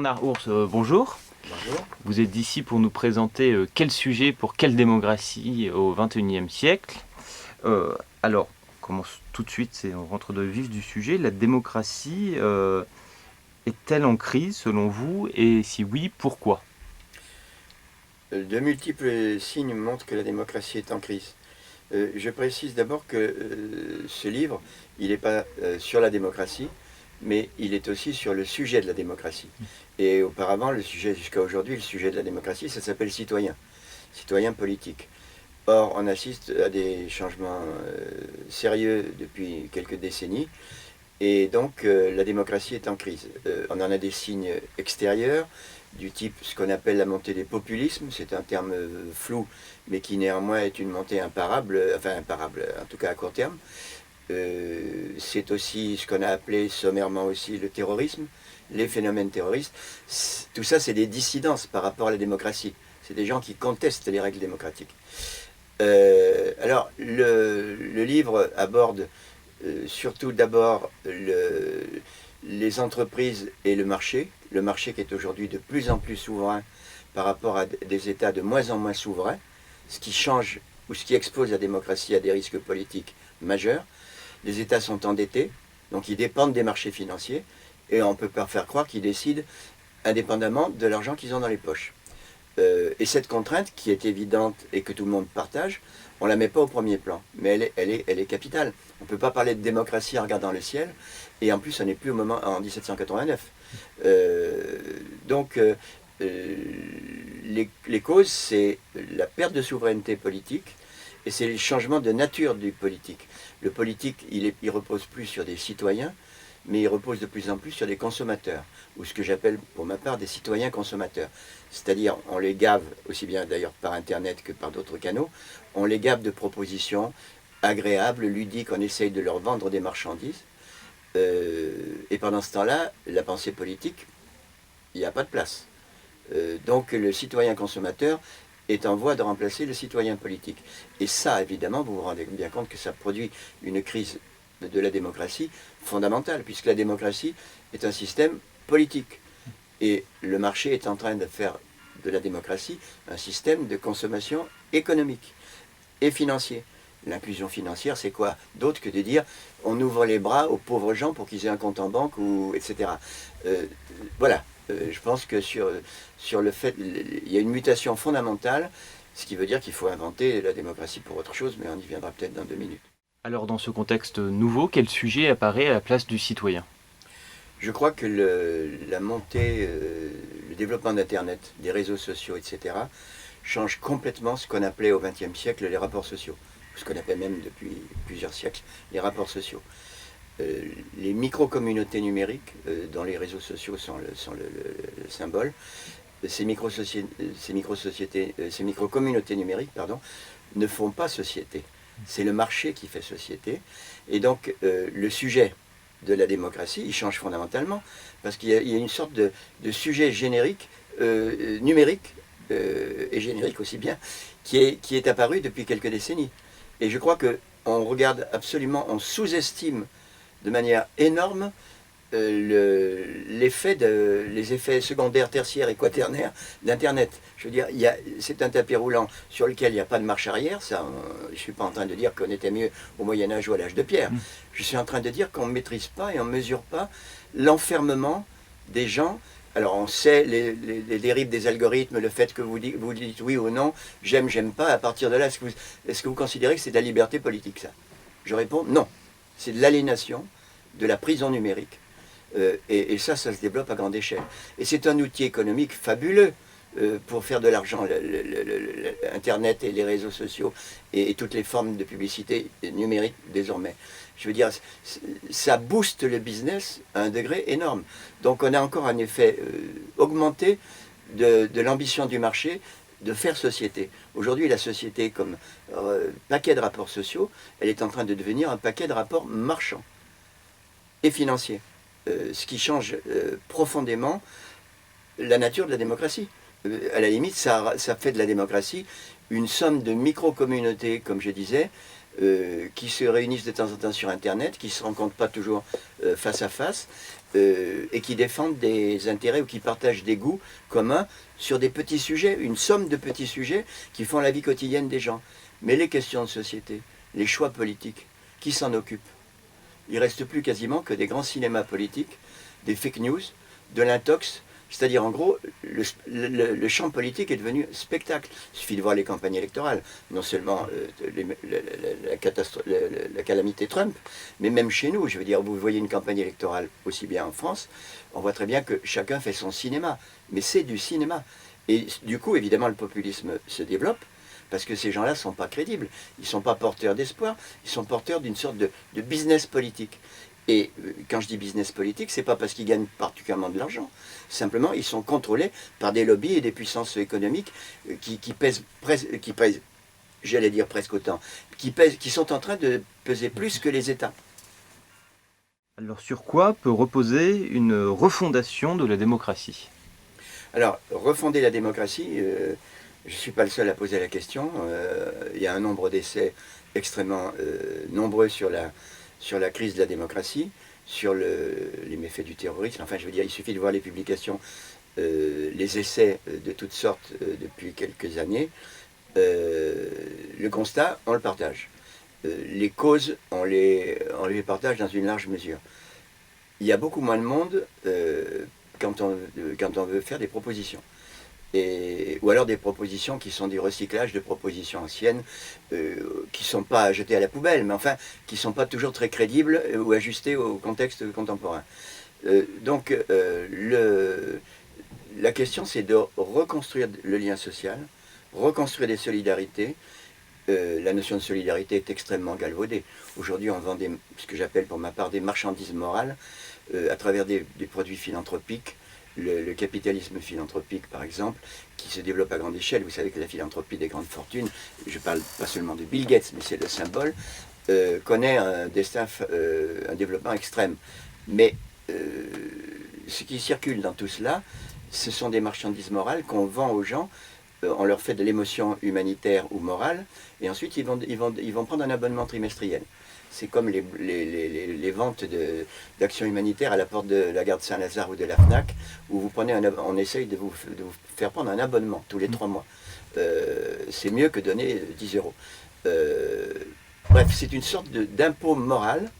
Bernard Ours, bonjour. Bonjour. Vous êtes ici pour nous présenter quel sujet pour quelle démocratie au XXIe siècle. Alors, on commence tout de suite, on rentre dans le vif du sujet. La démocratie est-elle en crise selon vous? Et si oui, pourquoi? De multiples signes montrent que la démocratie est en crise. Je précise d'abord que ce livre, il n'est pas sur la démocratie, mais il est aussi sur le sujet de la démocratie. Et auparavant, le sujet, jusqu'à aujourd'hui, le sujet de la démocratie, ça s'appelle citoyen politique. Or, on assiste à des changements sérieux depuis quelques décennies, et donc la démocratie est en crise. On en a des signes extérieurs, du type ce qu'on appelle la montée des populismes, c'est un terme flou, mais qui néanmoins est une montée imparable, en tout cas à court terme. C'est aussi ce qu'on a appelé sommairement aussi le terrorisme, les phénomènes terroristes. Tout ça, c'est des dissidences par rapport à la démocratie. C'est des gens qui contestent les règles démocratiques. Alors, le livre aborde surtout d'abord les entreprises et le marché qui est aujourd'hui de plus en plus souverain par rapport à des États de moins en moins souverains, ce qui change ou ce qui expose la démocratie à des risques politiques majeurs. Les États sont endettés, donc ils dépendent des marchés financiers, et on ne peut pas faire croire qu'ils décident indépendamment de l'argent qu'ils ont dans les poches. Et cette contrainte, qui est évidente et que tout le monde partage, on ne la met pas au premier plan, mais elle est capitale. On ne peut pas parler de démocratie en regardant le ciel, et en plus on n'est plus au moment en 1789. Les causes, c'est la perte de souveraineté politique, et c'est le changement de nature du politique. Le politique, il repose plus sur des citoyens, mais il repose de plus en plus sur des consommateurs, ou ce que j'appelle pour ma part des citoyens consommateurs. C'est-à-dire, on les gave, aussi bien d'ailleurs par Internet que par d'autres canaux, on les gave de propositions agréables, ludiques, on essaye de leur vendre des marchandises, et pendant ce temps-là, la pensée politique, il n'y a pas de place. Donc le citoyen consommateur est en voie de remplacer le citoyen politique. Et ça, évidemment, vous vous rendez bien compte que ça produit une crise de la démocratie fondamentale, puisque la démocratie est un système politique. Et le marché est en train de faire de la démocratie un système de consommation économique et financier. L'inclusion financière, c'est quoi d'autre que de dire on ouvre les bras aux pauvres gens pour qu'ils aient un compte en banque, etc. Voilà. Je pense que sur le fait, il y a une mutation fondamentale, ce qui veut dire qu'il faut inventer la démocratie pour autre chose, mais on y viendra peut-être dans 2 minutes. Alors dans ce contexte nouveau, quel sujet apparaît à la place du citoyen? Je crois que la montée, le développement d'Internet, des réseaux sociaux, etc., change complètement ce qu'on appelait au XXe siècle les rapports sociaux, ce qu'on appelle même depuis plusieurs siècles les rapports sociaux. Les micro-communautés numériques, dont les réseaux sociaux sont le symbole, ces micro-communautés numériques, ne font pas société. C'est le marché qui fait société. Et donc, le sujet de la démocratie, il change fondamentalement, parce qu'il y a une sorte de sujet générique, numérique, et générique aussi bien, qui est apparu depuis quelques décennies. Et je crois qu'on regarde absolument, on sous-estime de manière énorme les effets secondaires, tertiaires et quaternaires d'Internet. Je veux dire, c'est un tapis roulant sur lequel il n'y a pas de marche arrière. Ça, je ne suis pas en train de dire qu'on était mieux au Moyen-Âge ou à l'âge de pierre. Je suis en train de dire qu'on ne maîtrise pas et on ne mesure pas l'enfermement des gens. Alors on sait les dérives des algorithmes, le fait que vous dites oui ou non, j'aime pas, à partir de là, est-ce que vous considérez que c'est de la liberté politique, ça? Je réponds non. C'est de l'aliénation, de la prison numérique. Et ça se développe à grande échelle. Et c'est un outil économique fabuleux pour faire de l'argent. Internet et les réseaux sociaux et toutes les formes de publicité numérique désormais. Je veux dire, ça booste le business à un degré énorme. Donc on a encore un effet augmenté de l'ambition du marché de faire société. Aujourd'hui, la société, comme paquet de rapports sociaux, elle est en train de devenir un paquet de rapports marchands et financiers. Ce qui change profondément la nature de la démocratie. À la limite, ça fait de la démocratie une somme de micro-communautés, comme je disais, qui se réunissent de temps en temps sur Internet, qui ne se rencontrent pas toujours face à face, et qui défendent des intérêts ou qui partagent des goûts communs sur des petits sujets, une somme de petits sujets qui font la vie quotidienne des gens. Mais les questions de société, les choix politiques, qui s'en occupe? Il ne reste plus quasiment que des grands cinémas politiques, des fake news, de l'intox. C'est-à-dire, en gros, le champ politique est devenu spectacle. Il suffit de voir les campagnes électorales. Non seulement la calamité Trump, mais même chez nous. Je veux dire, vous voyez une campagne électorale aussi bien en France, on voit très bien que chacun fait son cinéma. Mais c'est du cinéma. Et du coup, évidemment, le populisme se développe, parce que ces gens-là ne sont pas crédibles. Ils ne sont pas porteurs d'espoir, ils sont porteurs d'une sorte de business politique. Et quand je dis business politique, c'est pas parce qu'ils gagnent particulièrement de l'argent. Simplement, ils sont contrôlés par des lobbies et des puissances économiques qui pèsent, j'allais dire presque autant, qui sont en train de peser plus que les États. Alors sur quoi peut reposer une refondation de la démocratie? Alors, refonder la démocratie, je ne suis pas le seul à poser la question. Il y a un nombre d'essais extrêmement nombreux sur la crise de la démocratie, sur les méfaits du terrorisme. Enfin, je veux dire, il suffit de voir les publications, les essais de toutes sortes depuis quelques années. Le constat, on le partage. Les causes, on les partage dans une large mesure. Il y a beaucoup moins de monde quand on veut faire des propositions. Ou alors des propositions qui sont des recyclages de propositions anciennes, qui ne sont pas jetées à la poubelle, mais enfin, qui ne sont pas toujours très crédibles ou ajustées au contexte contemporain. Donc, la question, c'est de reconstruire le lien social, reconstruire des solidarités. La notion de solidarité est extrêmement galvaudée. Aujourd'hui, on vend ce que j'appelle pour ma part des marchandises morales à travers des produits philanthropiques. Le capitalisme philanthropique, par exemple, qui se développe à grande échelle. Vous savez que la philanthropie des grandes fortunes, je parle pas seulement de Bill Gates, mais c'est le symbole, connaît un développement extrême. Mais ce qui circule dans tout cela, ce sont des marchandises morales qu'on vend aux gens. On leur fait de l'émotion humanitaire ou morale, et ensuite ils vont prendre un abonnement trimestriel. C'est comme les ventes d'actions humanitaires à la porte de la gare de Saint-Lazare ou de la FNAC, où on essaye de vous faire prendre un abonnement tous les 3 mois. C'est mieux que donner 10 euros. Bref, c'est une sorte d'impôt moral,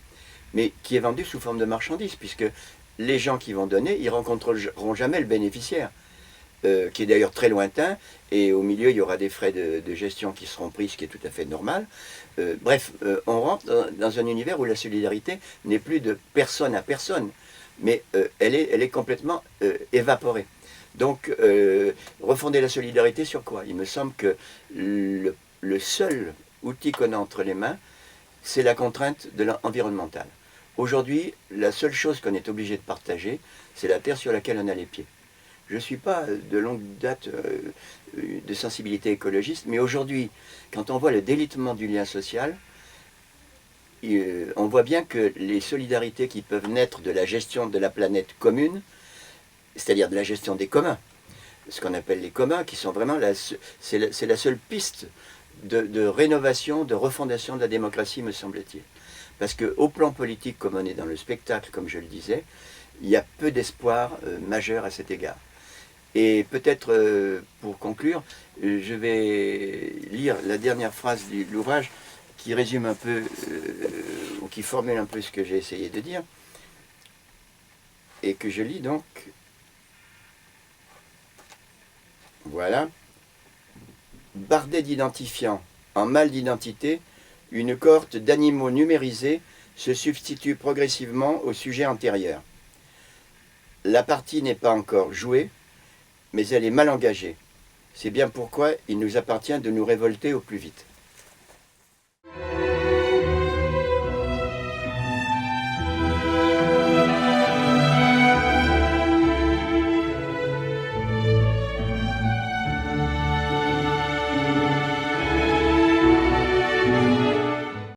mais qui est vendu sous forme de marchandise, puisque les gens qui vont donner, ils ne rencontreront jamais le bénéficiaire. Qui est d'ailleurs très lointain, et au milieu il y aura des frais de gestion qui seront pris, ce qui est tout à fait normal. Bref, on rentre dans un univers où la solidarité n'est plus de personne à personne, mais elle est complètement évaporée. Donc, refonder la solidarité sur quoi? Il me semble que le seul outil qu'on a entre les mains, c'est la contrainte environnementale. Aujourd'hui, la seule chose qu'on est obligé de partager, c'est la terre sur laquelle on a les pieds. Je ne suis pas de longue date de sensibilité écologiste, mais aujourd'hui, quand on voit le délitement du lien social, on voit bien que les solidarités qui peuvent naître de la gestion de la planète commune, c'est-à-dire de la gestion des communs, ce qu'on appelle les communs, qui sont vraiment c'est la seule piste de rénovation, de refondation de la démocratie, me semble-t-il. Parce qu'au plan politique, comme on est dans le spectacle, comme je le disais, il y a peu d'espoir majeur à cet égard. Et peut-être, pour conclure, je vais lire la dernière phrase de l'ouvrage qui résume un peu, ou qui formule un peu ce que j'ai essayé de dire, et que je lis donc. Voilà. Bardé d'identifiants, en mal d'identité, une cohorte d'animaux numérisés se substitue progressivement au sujet antérieur. La partie n'est pas encore jouée, mais elle est mal engagée. C'est bien pourquoi il nous appartient de nous révolter au plus vite.